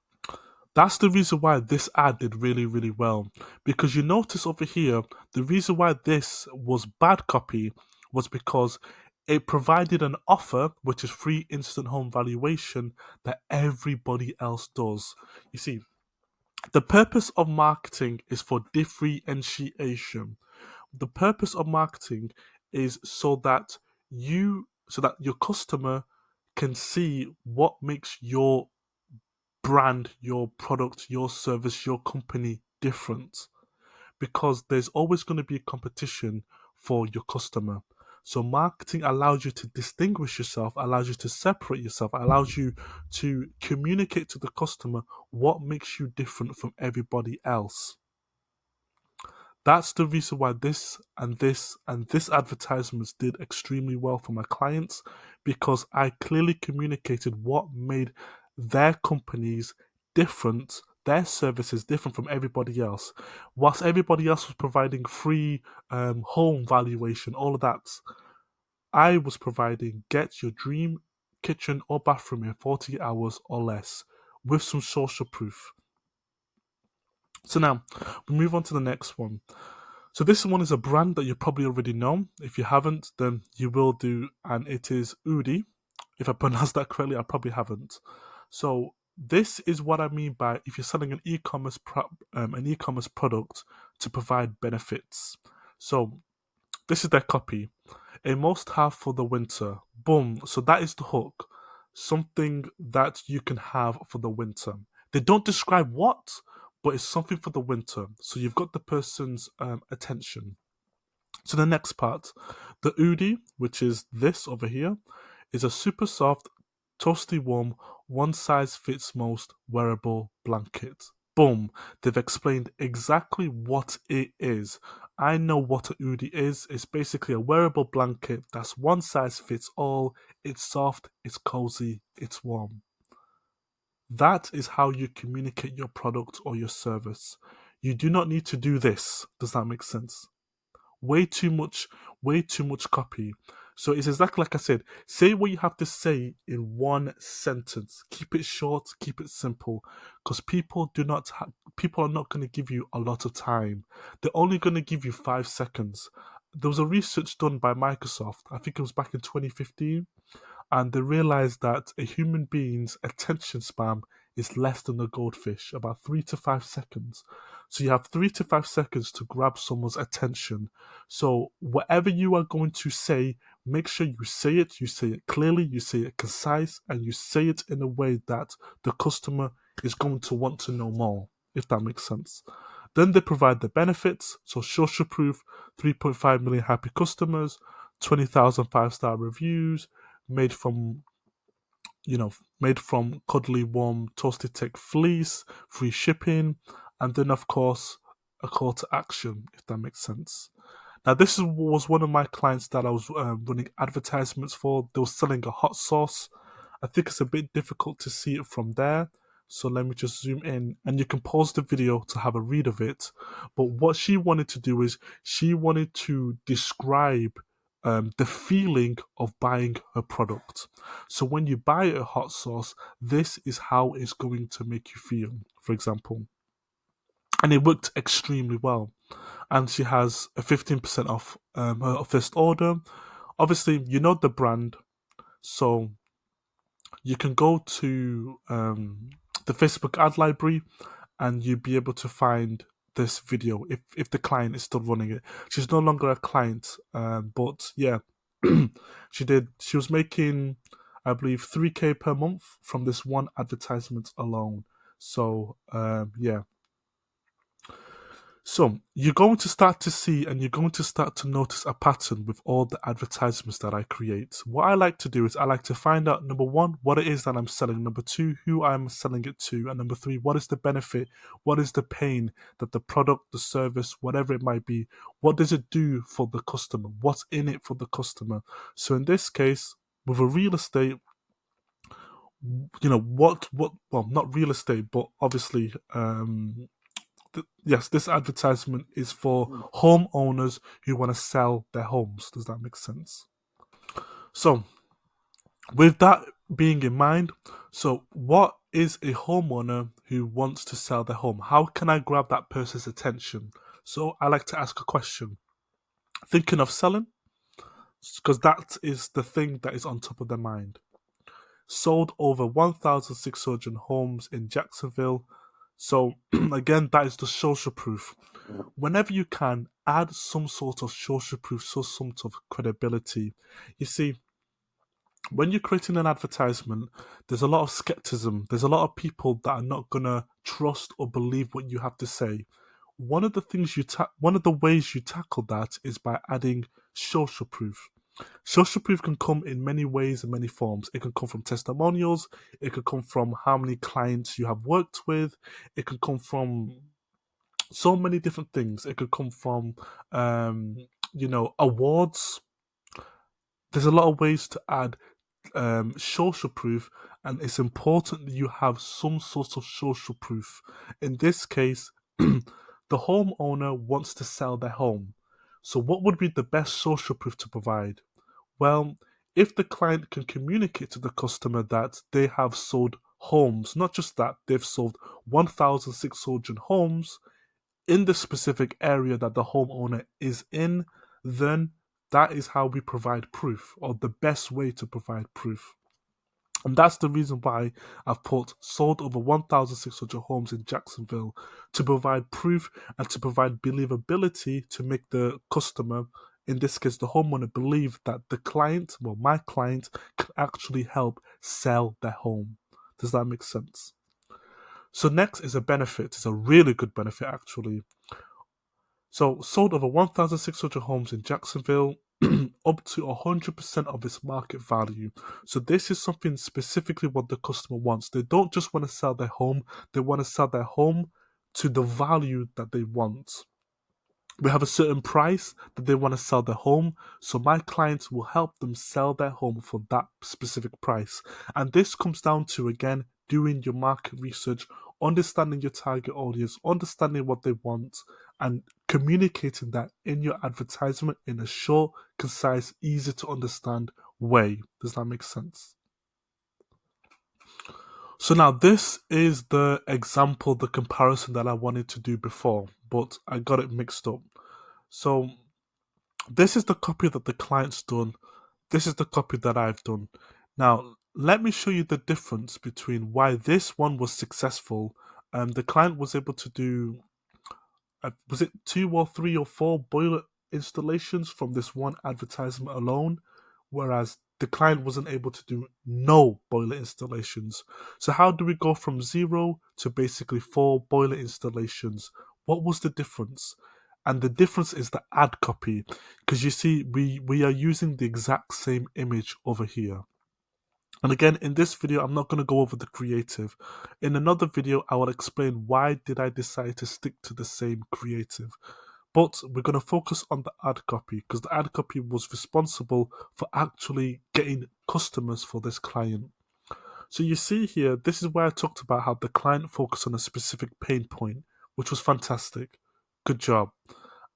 That's the reason why this ad did really, really well. Because you notice over here, the reason why this was bad copy was because it provided an offer, which is free instant home valuation, that everybody else does. You see, the purpose of marketing is for differentiation. The purpose of marketing is so that your customer can see what makes your brand, your product, your service, your company different, because there's always going to be a competition for your customer. So marketing allows you to distinguish yourself, allows you to separate yourself, allows you to communicate to the customer what makes you different from everybody else. That's the reason why this advertisements did extremely well for my clients, because I clearly communicated what made their companies different, their services different from everybody else. Whilst everybody else was providing free home valuation, all of that, I was providing get your dream kitchen or bathroom in 40 hours or less with some social proof. So now we move on to the next one. So this one is a brand that you probably already know. If you haven't, then you will do, and it is Udi. If I pronounced that correctly, I probably haven't. So this is what I mean by if you're selling an e-commerce product to provide benefits. So this is their copy. A must-have for the winter. Boom. So that is the hook. Something that you can have for the winter. They don't describe what, but it's something for the winter. So you've got the person's attention. So the next part, the Udi, which is this over here, is a super soft, toasty warm, one size fits most wearable blanket. Boom. They've explained exactly what it is. I know what a Udi is. It's basically a wearable blanket that's one size fits all. It's soft, it's cozy, it's warm. That is how you communicate your product or your service. You do not need to do this. Does that make sense? way too much way too much copy. So it's exactly like I said, say what you have to say in one sentence. Keep it short, keep it simple, because people are not going to give you a lot of time. They're only going to give you 5 seconds. There was a research done by Microsoft, I think it was back in 2015, and they realized that a human being's attention span is less than a goldfish, about 3 to 5 seconds. So you have 3 to 5 seconds to grab someone's attention. So whatever you are going to say, make sure you say it clearly, you say it concise, and you say it in a way that the customer is going to want to know more, if that makes sense. Then they provide the benefits, so social proof, 3.5 million happy customers, 20,000 5-star reviews, made from made from cuddly warm toasted tech fleece, free shipping, and then of course a call to action, if that makes sense. Now was one of my clients that I was running advertisements for. They were selling a hot sauce. I think it's a bit difficult to see it from there, so let me just zoom in, and you can pause the video to have a read of it. But what she wanted to do is she wanted to describe the feeling of buying her product. So when you buy a hot sauce, this is how it's going to make you feel, for example. And it worked extremely well. And she has a 15% off her first order. Obviously, you know the brand, so you can go to the Facebook ad library and you'll be able to find this video if the client is still running it. She's no longer a client, but yeah, she was making, I believe, 3K per month from this one advertisement alone. So yeah. So you're going to start to see and you're going to start to notice a pattern with all the advertisements that I create. What I like to do is I like to find out, number one, what it is that I'm selling, number two, who I'm selling it to, and number three, what is the benefit, what is the pain that the product, the service, whatever it might be, what does it do for the customer, what's in it for the customer. So in this case, with a real estate, well, not real estate, but obviously yes, this advertisement is for homeowners who want to sell their homes. Does that make sense? So, with that being in mind, so what is a homeowner who wants to sell their home? How can I grab that person's attention? So, I like to ask a question. Thinking of selling? Because that is the thing that is on top of their mind. Sold over 1,600 homes in Jacksonville. So, again, that is the social proof. Whenever you can, add some sort of social proof, some sort of credibility. You see, when you're creating an advertisement, there's a lot of skepticism. There's a lot of people that are not gonna trust or believe what you have to say. One of the ways you tackle that is by adding social proof. Social proof can come in many ways and many forms. It can come from testimonials. It could come from how many clients you have worked with. It can come from so many different things. It could come from, awards. There's a lot of ways to add social proof, and it's important that you have some sort of social proof. In this case, the homeowner wants to sell their home. So, what would be the best social proof to provide? Well, if the client can communicate to the customer that they have sold homes. Not just that, they've sold 1,600 homes in the specific area that the homeowner is in, then that is how we provide proof, or the best way to provide proof. And that's the reason why I've put sold over 1,600 homes in Jacksonville, to provide proof and to provide believability, to make the customer, in this case the homeowner, believe that the client, well, my client, can actually help sell their home. Does that make sense? So next is a benefit. It's a really good benefit, actually. So sold over 1,600 homes in Jacksonville, up to 100% of its market value. So this is something specifically what the customer wants. They don't just want to sell their home, they want to sell their home to the value that they want. We have a certain price that they want to sell their home, so my clients will help them sell their home for that specific price. And this comes down to, again, doing your market research, understanding your target audience, understanding what they want, and communicating that in your advertisement in a short, concise, easy to understand way. Does that make sense? So now this is the example, the comparison that I wanted to do before, but I got it mixed up. So this is the copy that the client's done. This is the copy that I've done. Now, let me show you the difference between why this one was successful. The client was able to do, was it 2 or 3 or 4 boiler installations from this one advertisement alone, whereas the client wasn't able to do no boiler installations. So how do we go from 0 to basically 4 boiler installations? What was the difference? And the difference is the ad copy, because you see, we are using the exact same image over here. And again, in this video, I'm not going to go over the creative. In another video, I will explain why did I decide to stick to the same creative. But we're going to focus on the ad copy, because the ad copy was responsible for actually getting customers for this client. So you see here, this is where I talked about how the client focused on a specific pain point, which was fantastic. Good job.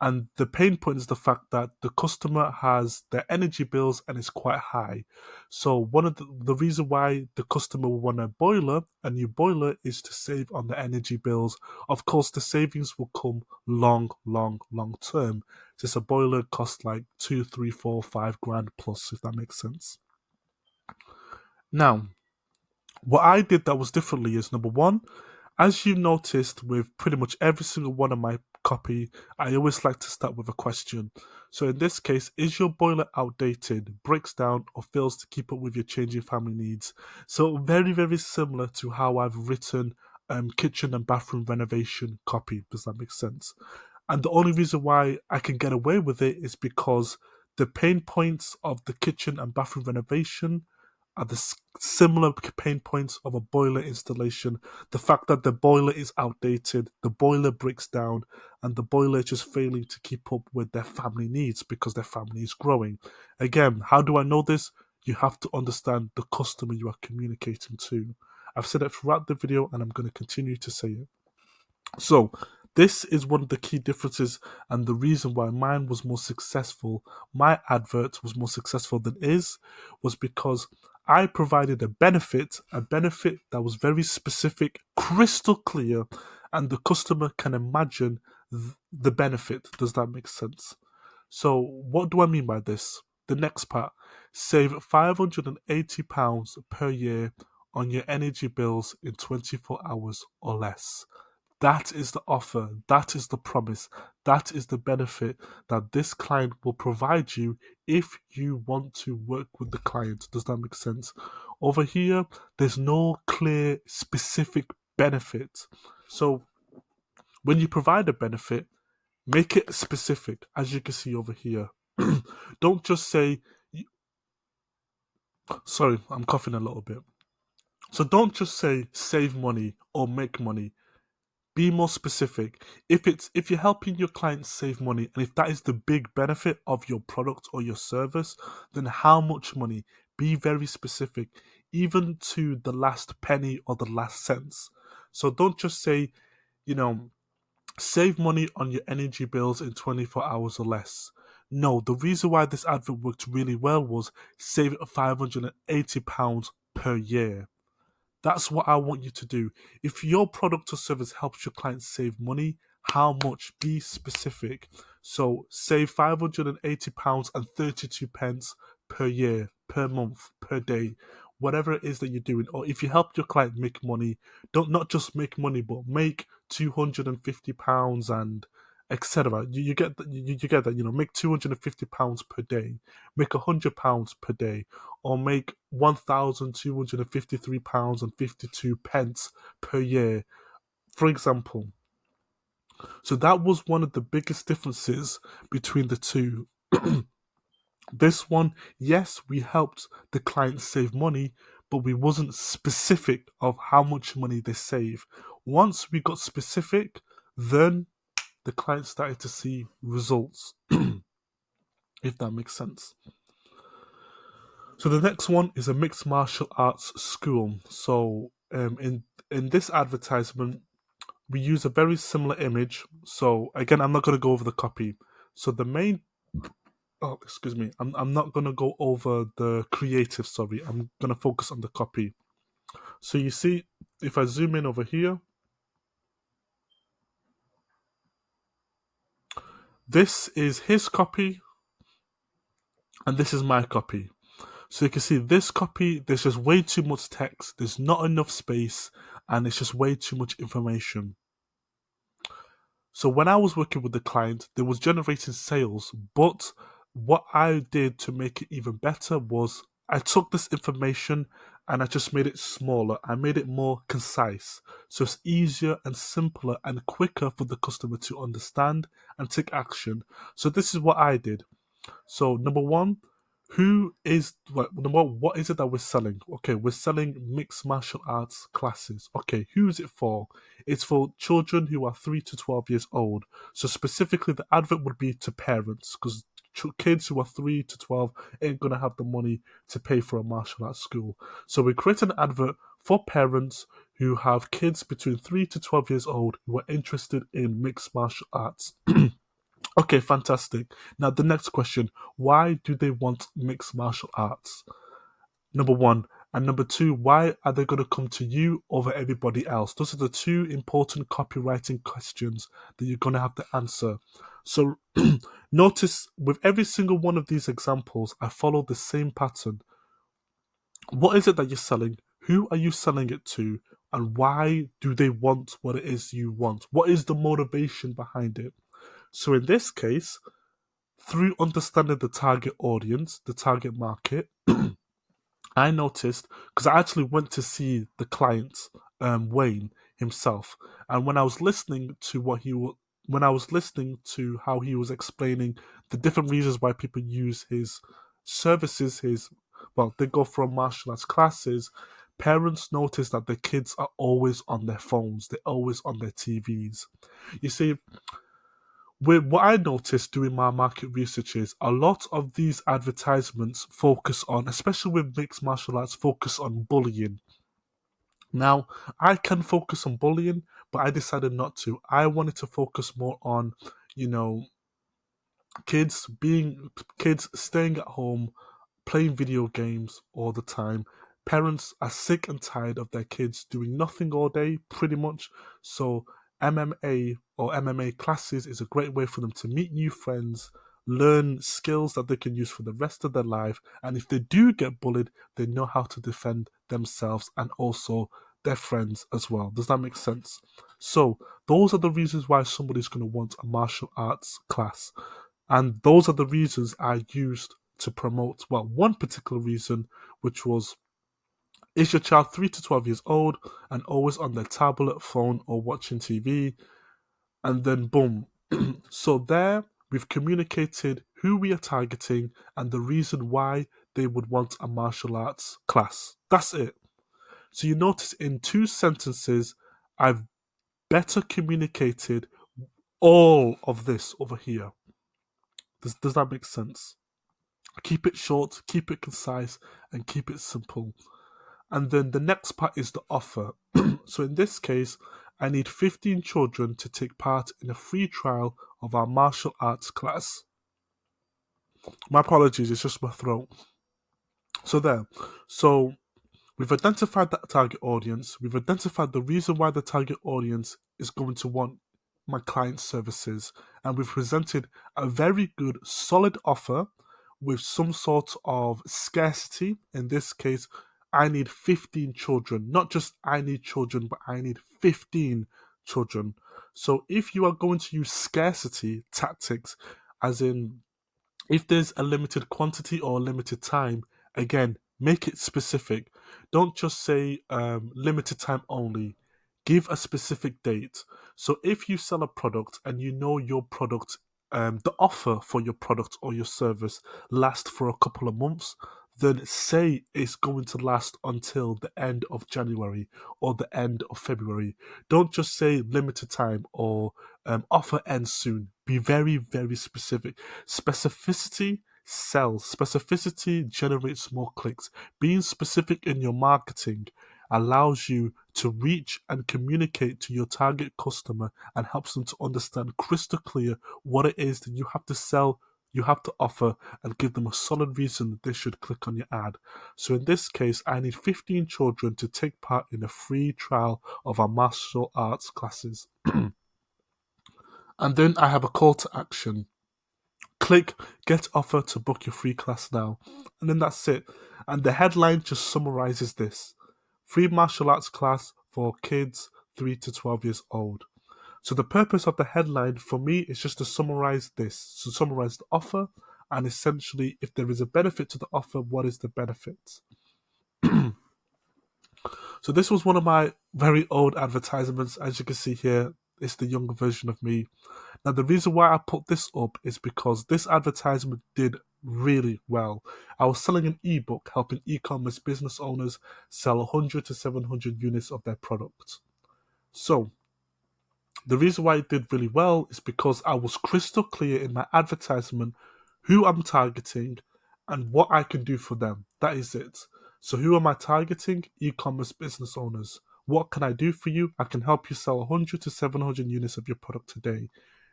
And the pain point is the fact that the customer has their energy bills and it's quite high. So one of the reason why the customer will want a new boiler, is to save on the energy bills. Of course, the savings will come long term. Since a boiler costs like 2, 3, 4, 5 grand plus, if that makes sense. Now, what I did that was differently is, number one, as you noticed with pretty much every single one of my copy, I always like to start with a question. So in this case, is your boiler outdated, breaks down, or fails to keep up with your changing family needs? So very similar to how I've written kitchen and bathroom renovation copy. Does that make sense? And the only reason why I can get away with it is because the pain points of the kitchen and bathroom renovation are the similar pain points of a boiler installation. The fact that the boiler is outdated, the boiler breaks down, and the boiler is just failing to keep up with their family needs because their family is growing. Again, how do I know this? You have to understand the customer you are communicating to. I've said it throughout the video and I'm going to continue to say it. So, this is one of the key differences and the reason why mine was more successful, my advert was more successful than his, was because I provided a benefit that was very specific, crystal clear, and the customer can imagine the benefit. Does that make sense? So, what do I mean by this? The next part, save £580 per year on your energy bills in 24 hours or less. That is the offer, that is the promise, that is the benefit that this client will provide you if you want to work with the client. Does that make sense? Over here, there's no clear, specific benefit. So when you provide a benefit, make it specific, as you can see over here. Don't just say, sorry, I'm coughing a little bit. So don't just say save money or make money. Be more specific. If you're helping your clients save money, and if that is the big benefit of your product or your service, then how much money? Be very specific, even to the last penny or the last cents. So don't just say, save money on your energy bills in 24 hours or less. No, the reason why this advert worked really well was save £580 per year. That's what I want you to do. If your product or service helps your clients save money, how much? Be specific. So save £580 and 32 pence per year, per month, per day, whatever it is that you're doing. Or if you help your client make money, don't not just make money, but make £250 and etc. You get you get that. Make £250 per day, make £100 per day, or make £1,253 and 52 pence per year, for example. So that was one of the biggest differences between the two. This one, yes, we helped the client save money, but we wasn't specific of how much money they save. Once we got specific, then the client started to see results, if that makes sense. So the next one is a mixed martial arts school. So in this advertisement, we use a very similar image. So again, I'm not going to go over the copy. So the main, oh excuse me, I'm not going to go over the creative. Sorry, I'm going to focus on the copy. So you see, if I zoom in over here, this is his copy, and this is my copy. So you can see this copy, there's just way too much text, there's not enough space, and it's just way too much information. So when I was working with the client, they was generating sales, but what I did to make it even better was I took this information and I just made it smaller. I made it more concise. So it's easier and simpler and quicker for the customer to understand and take action. So this is what I did. So number one, what is it that we're selling? Okay, we're selling mixed martial arts classes. Okay, who is it for? It's for children who are 3 to 12 years old. So specifically, the advert would be to parents, because kids who are 3 to 12 ain't gonna have the money to pay for a martial arts school. So we create an advert for parents who have kids between 3 to 12 years old who are interested in mixed martial arts. Okay, fantastic. Now, the next question, why do they want mixed martial arts? Number one. And number two, why are they going to come to you over everybody else? Those are the two important copywriting questions that you're going to have to answer. So, notice with every single one of these examples, I follow the same pattern. What is it that you're selling? Who are you selling it to? And why do they want what it is you want? What is the motivation behind it? So, in this case, through understanding the target audience, the target market, I noticed, because I actually went to see the client, Wayne himself, and when I was listening to when I was listening to how he was explaining the different reasons why people use his services, they go from martial arts classes. Parents notice that the kids are always on their phones, they're always on their TVs. You see, what I noticed doing my market research is a lot of these advertisements focus on, especially with mixed martial arts, focus on bullying. Now, I can focus on bullying, but I decided not to. I wanted to focus more on, you know, kids staying at home, playing video games all the time. Parents are sick and tired of their kids doing nothing all day, pretty much. So MMA or MMA classes is a great way for them to meet new friends, learn skills that they can use for the rest of their life, and if they do get bullied, they know how to defend themselves and also their friends as well. Does that make sense? So those are the reasons why somebody's going to want a martial arts class. And those are the reasons I used to promote, well, one particular reason, which was, is your child 3 to 12 years old and always on their tablet, phone, or watching TV? And then boom. So there, we've communicated who we are targeting and the reason why they would want a martial arts class. That's it. So you notice in 2 sentences, I've better communicated all of this over here. Does that make sense? Keep it short, keep it concise, and keep it simple. And then the next part is the offer. So in this case, I need 15 children to take part in a free trial of our martial arts class. My apologies, it's just my throat. So there. So we've identified that target audience. We've identified the reason why the target audience is going to want my client's services. And we've presented a very good, solid offer with some sort of scarcity. In this case, I need 15 children. Not just I need children, but I need 15 children. So if you are going to use scarcity tactics, as in if there's a limited quantity or a limited time, again, make it specific. Don't just say limited time only. Give a specific date. So if you sell a product and you know your product, the offer for your product or your service lasts for a couple of months, then say it's going to last until the end of January or the end of February. Don't just say limited time or offer ends soon. Be very, very specific. Specificity sells. Specificity generates more clicks. Being specific in your marketing allows you to reach and communicate to your target customer and helps them to understand crystal clear what it is that you have to sell, you have to offer, and give them a solid reason that they should click on your ad. So in this case, I need 15 children to take part in a free trial of our martial arts classes. And then I have a call to action. Click get offer to book your free class now. And then that's it. And the headline just summarizes this: free martial arts class for kids 3 to 12 years old. So the purpose of the headline for me is just to summarize this, to summarize the offer, and essentially if there is a benefit to the offer, what is the benefit? So this was one of my very old advertisements. As you can see here, it's the younger version of me. Now, the reason why I put this up is because this advertisement did really well. I was selling an ebook helping e-commerce business owners sell 100 to 700 units of their product. So, the reason why it did really well is because I was crystal clear in my advertisement who I'm targeting and what I can do for them. That is it. So, who am I targeting? E-commerce business owners. What can I do for you? I can help you sell 100 to 700 units of your product today.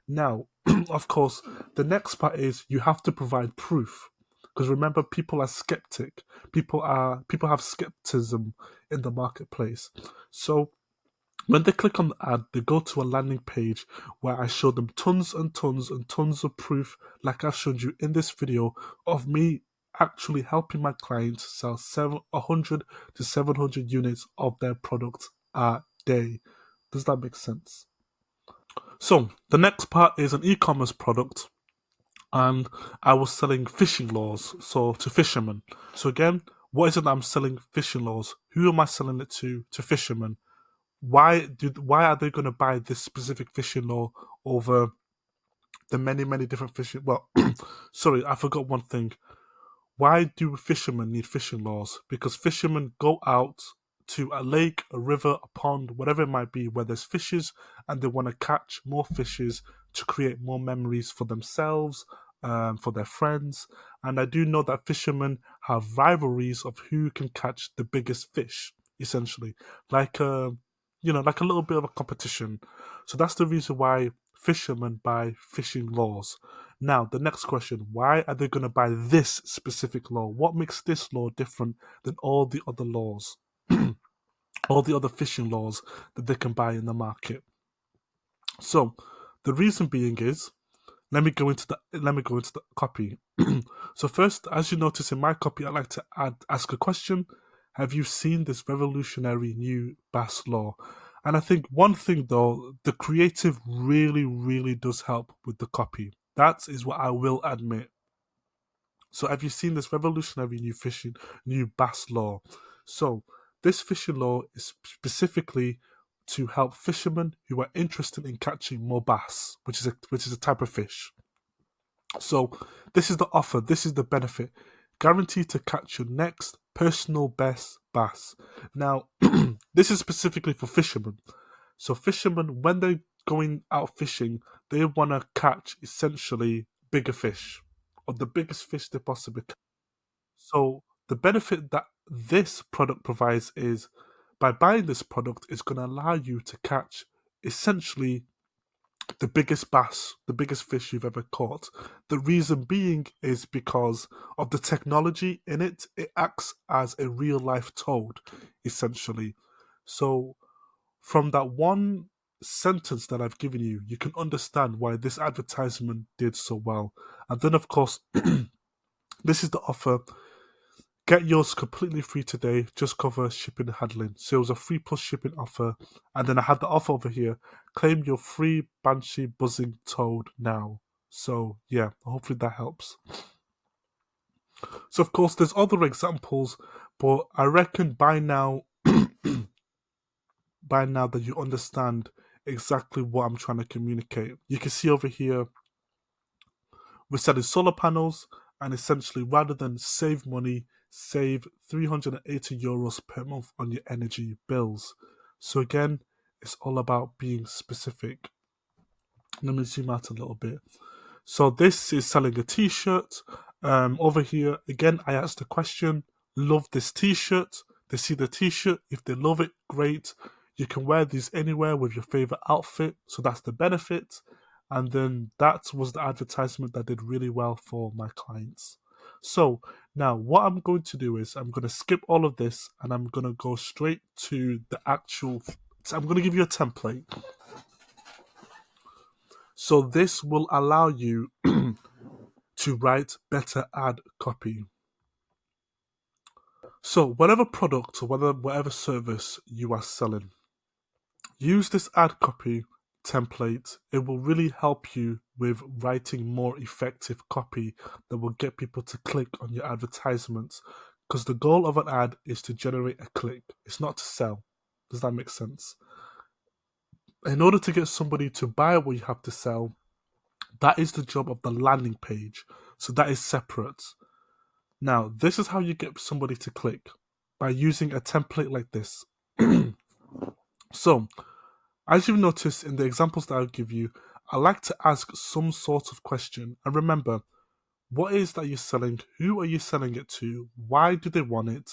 Now, of course, the next part is you have to provide proof. Because remember, people are skeptic. People have skepticism in the marketplace. So when they click on the ad, they go to a landing page where I show them tons and tons and tons of proof, like I showed you in this video, of me actually helping my clients sell 100 to 700 units of their product a day. Does that make sense? So the next part is an e-commerce product, and I was selling fishing lures, so to fishermen. So again, what is it that I'm selling fishing lures? Who am I selling it to? To fishermen. Why are they going to buy this specific fishing lure over the many different fishing? Well, sorry, I forgot one thing. Why do fishermen need fishing lures? Because fishermen go out to a lake, a river, a pond, whatever it might be, where there's fishes, and they want to catch more fishes to create more memories for themselves, for their friends. And I do know that fishermen have rivalries of who can catch the biggest fish, essentially, like like a little bit of a competition. So that's the reason why fishermen buy fishing lures. Now, the next question: why are they going to buy this specific law? What makes this law different than all the other laws, all the other fishing laws that they can buy in the market? So, the reason being is, let me go into the copy. So first, as you notice in my copy, I like to ask a question. Have you seen this revolutionary new bass law? And I think one thing though, the creative really does help with the copy. That is what I will admit. So have you seen this revolutionary new bass law? So this fishing law is specifically to help fishermen who are interested in catching more bass, which is a type of fish. So this is the offer, this is the benefit. Guaranteed to catch your next personal best bass. Now, this is specifically for fishermen. So fishermen, when they're going out fishing, they want to catch essentially bigger fish, or the biggest fish they possibly can. So the benefit that this product provides is, by buying this product, it's going to allow you to catch essentially the biggest bass, the biggest fish you've ever caught. The reason being is because of the technology in it. It acts as a real life toad, essentially. So from that one sentence that I've given you, you can understand why this advertisement did so well. And then, of course, this is the offer. Get yours completely free today. Just cover shipping and handling. So it was a free plus shipping offer. And then I had the offer over here. Claim your free Banshee buzzing toad now. So yeah, hopefully that helps. So of course there's other examples, but I reckon by now that you understand exactly what I'm trying to communicate. You can see over here we're selling solar panels, and essentially, rather than save money, save €380 per month on your energy bills. So again, it's all about being specific. Let me zoom out a little bit. So this is selling a t-shirt. Over here, again, I asked the question, love this t-shirt. They see the t-shirt. If they love it, great. You can wear these anywhere with your favorite outfit. So that's the benefit. And then that was the advertisement that did really well for my clients. So now what I'm going to do is I'm going to skip all of this and I'm going to go straight to the actual. So I'm going to give you a template. So this will allow you to write better ad copy. So whatever product or whatever service you are selling, use this ad copy template. It will really help you with writing more effective copy that will get people to click on your advertisements. Because the goal of an ad is to generate a click. It's not to sell. Does that make sense? In order to get somebody to buy what you have to sell, that is the job of the landing page. So that is separate. Now, this is how you get somebody to click, by using a template like this. So, as you've noticed in the examples that I'll give you, I like to ask some sort of question. And remember, what is that you're selling? Who are you selling it to? Why do they want it?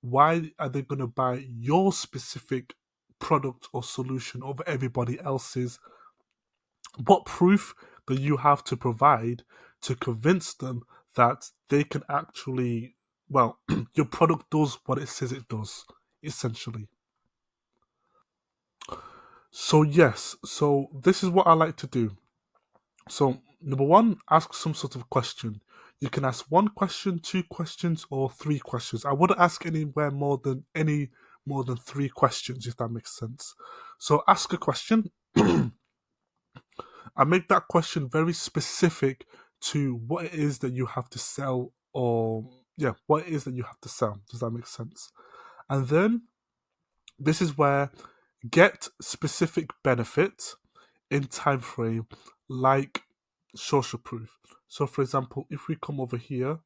Why are they going to buy your specific product or solution over everybody else's? What proof do you have to provide to convince them that they can actually, well, your product does what it says it does, essentially. So yes, so this is what I like to do. So number one, ask some sort of question. You can ask one question, two questions, or three questions. I wouldn't ask any more than three questions, if that makes sense. So ask a question. I make that question very specific to what it is that you have to sell, or yeah, what it is that you have to sell. Does that make sense? And then this is where get specific benefits in time frame, like social proof. So for example, if we come over here,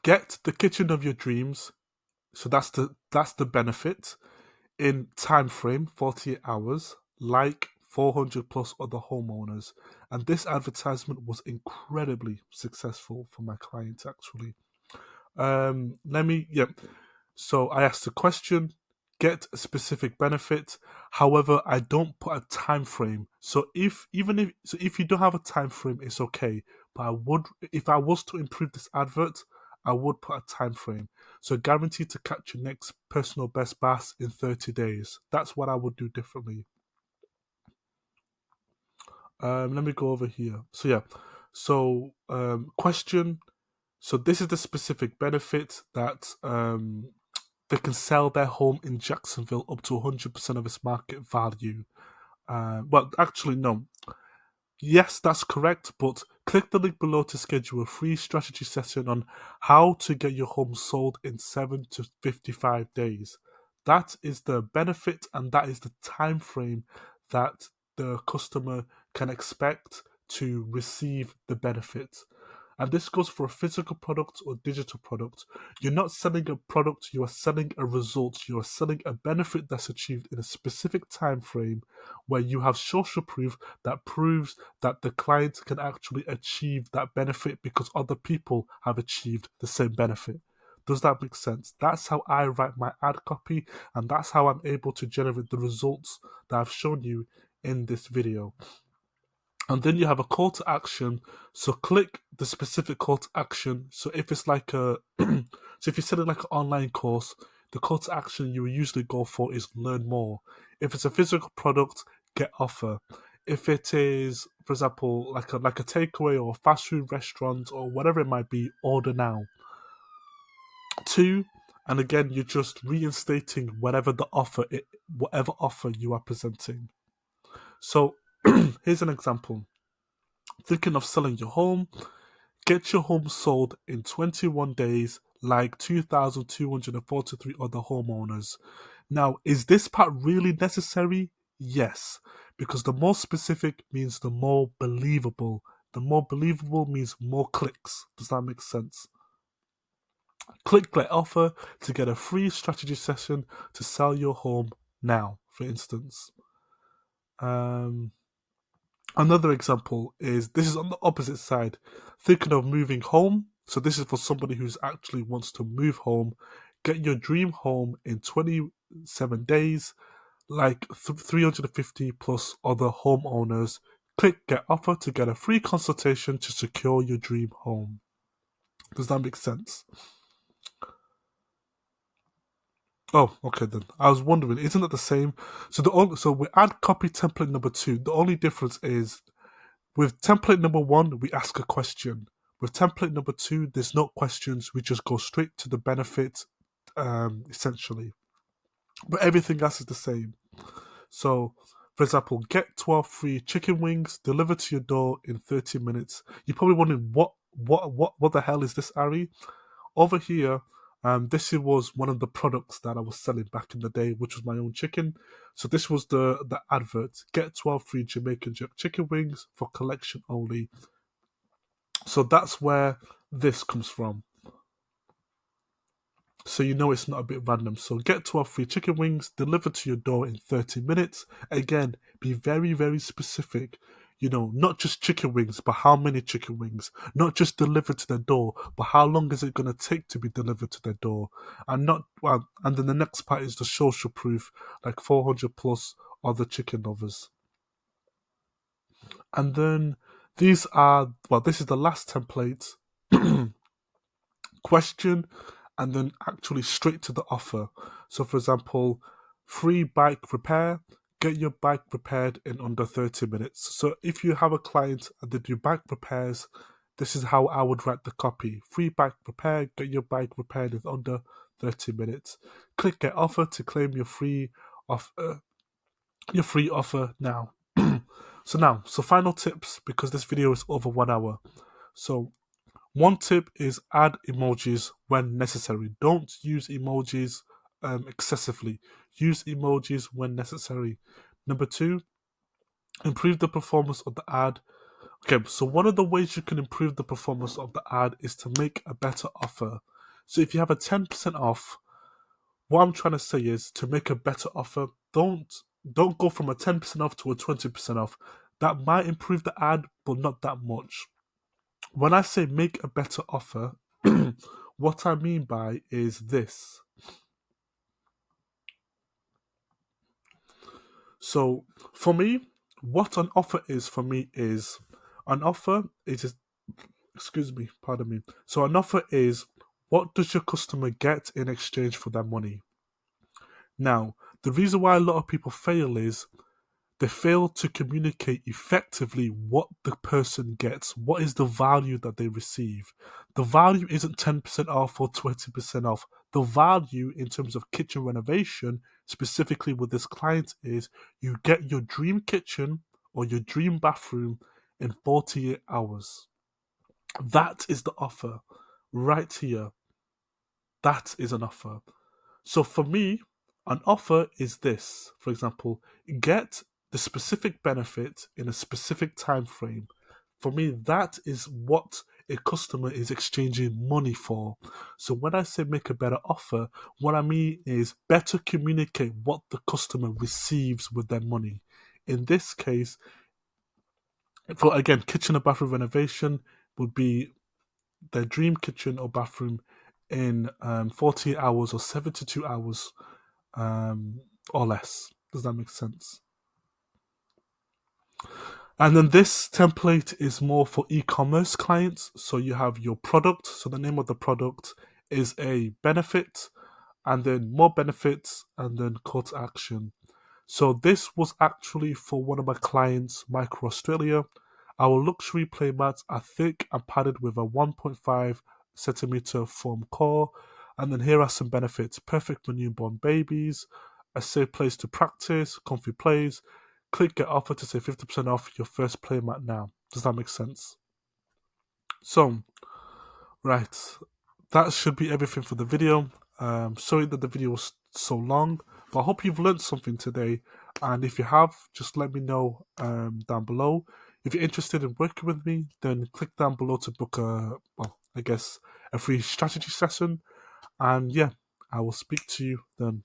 get the kitchen of your dreams. So that's the benefit in time frame 48 hours, like 400 plus other homeowners. And this advertisement was incredibly successful for my clients, actually. So I asked the question, get a specific benefit. However, I don't put a time frame. So if you don't have a time frame, it's okay. But if I was to improve this advert, I would put a time frame. So guaranteed to catch your next personal best bass in 30 days. That's what I would do differently. Let me go over here. So yeah. So question. So this is the specific benefit that they can sell their home in Jacksonville up to 100% of its market value. Well, actually, no. Yes, that's correct, but click the link below to schedule a free strategy session on how to get your home sold in 7 to 55 days. That is the benefit and that is the time frame that the customer can expect to receive the benefit. And this goes for a physical product or digital product. You're not selling a product, you are selling a result. You are selling a benefit that's achieved in a specific time frame where you have social proof that proves that the client can actually achieve that benefit because other people have achieved the same benefit. Does that make sense? That's how I write my ad copy, and that's how I'm able to generate the results that I've shown you in this video. And then you have a call to action. So click the specific call to action. So if it's like so if you're selling like an online course, the call to action you will usually go for is learn more. If it's a physical product, get offer. If it is, for example, like a takeaway or a fast food restaurant or whatever it might be, order now. 2, and again, you're just reinstating whatever offer you are presenting. So here's an example. Thinking of selling your home, get your home sold in 21 days like 2,243 other homeowners. Now, is this part really necessary? Yes, because the more specific means the more believable. The more believable means more clicks. Does that make sense? Click get offer to get a free strategy session to sell your home now, for instance. Another example is, this is on the opposite side, thinking of moving home. So this is for somebody who's actually wants to move home. Get your dream home in 27 days, like 350 plus other homeowners. Click get offer to get a free consultation to secure your dream home. Does that make sense? Oh, okay then. I was wondering, isn't that the same? So we add copy template number 2. The only difference is, with template number 1, we ask a question. With template number 2, there's no questions. We just go straight to the benefit, essentially. But everything else is the same. So, for example, get 12 free chicken wings delivered to your door in 30 minutes. You're probably wondering, what the hell is this, Ari? Over here, this was one of the products that I was selling back in the day, which was my own chicken. So this was the advert. Get 12 free Jamaican jerk chicken wings for collection only. So that's where this comes from. So you know it's not a bit random. So get 12 free chicken wings delivered to your door in 30 minutes. Again, be very, very specific. You know, not just chicken wings, but how many chicken wings. Not just delivered to their door, but how long is it going to take to be delivered to their door? And and then the next part is the social proof, like 400 plus other chicken lovers. And then this is the last template. Question, and then actually straight to the offer. So, for example, free bike repair, get your bike repaired in under 30 minutes. So, if you have a client and they do bike repairs, this is how I would write the copy. Free bike repair, get your bike repaired in under 30 minutes. Click get offer to claim your free offer now. So final tips, because this video is over 1 hour. So one tip is add emojis when necessary. Don't use emojis excessively. Use emojis when necessary. Number 2, improve the performance of the ad. Okay, so one of the ways you can improve the performance of the ad is to make a better offer. So if you have a 10% off, what I'm trying to say is to make a better offer. Don't go from a 10% off to a 20% off. That might improve the ad, but not that much. When I say make a better offer, what I mean by is this. So for me, what an offer is for me is excuse me, pardon me. So an offer is, what does your customer get in exchange for their money? Now, the reason why a lot of people fail is they fail to communicate effectively what the person gets. What is the value that they receive? The value isn't 10% off or 20% off. The value in terms of kitchen renovation, specifically with this client, is you get your dream kitchen or your dream bathroom in 48 hours. That is the offer right here. That is an offer. So for me, an offer is this. For example, get the specific benefit in a specific time frame. For me, that is what a customer is exchanging money for. So when I say make a better offer, what I mean is better communicate what the customer receives with their money. In this case, for again, kitchen or bathroom renovation would be their dream kitchen or bathroom in 48 hours or 72 hours or less. Does that make sense? And then this template is more for e-commerce clients. So you have your product. So the name of the product is a benefit, and then more benefits, and then call to action. So this was actually for one of my clients, Micro Australia. Our luxury playmats are thick and padded with a 1.5 centimeter foam core. And then here are some benefits: perfect for newborn babies, a safe place to practice, comfy plays. Click get offer to save 50% off your first playmat now. Does that make sense? So, right, that should be everything for the video. Sorry that the video was so long, but I hope you've learned something today. And if you have, just let me know down below. If you're interested in working with me, then click down below to book a free strategy session. And yeah, I will speak to you then.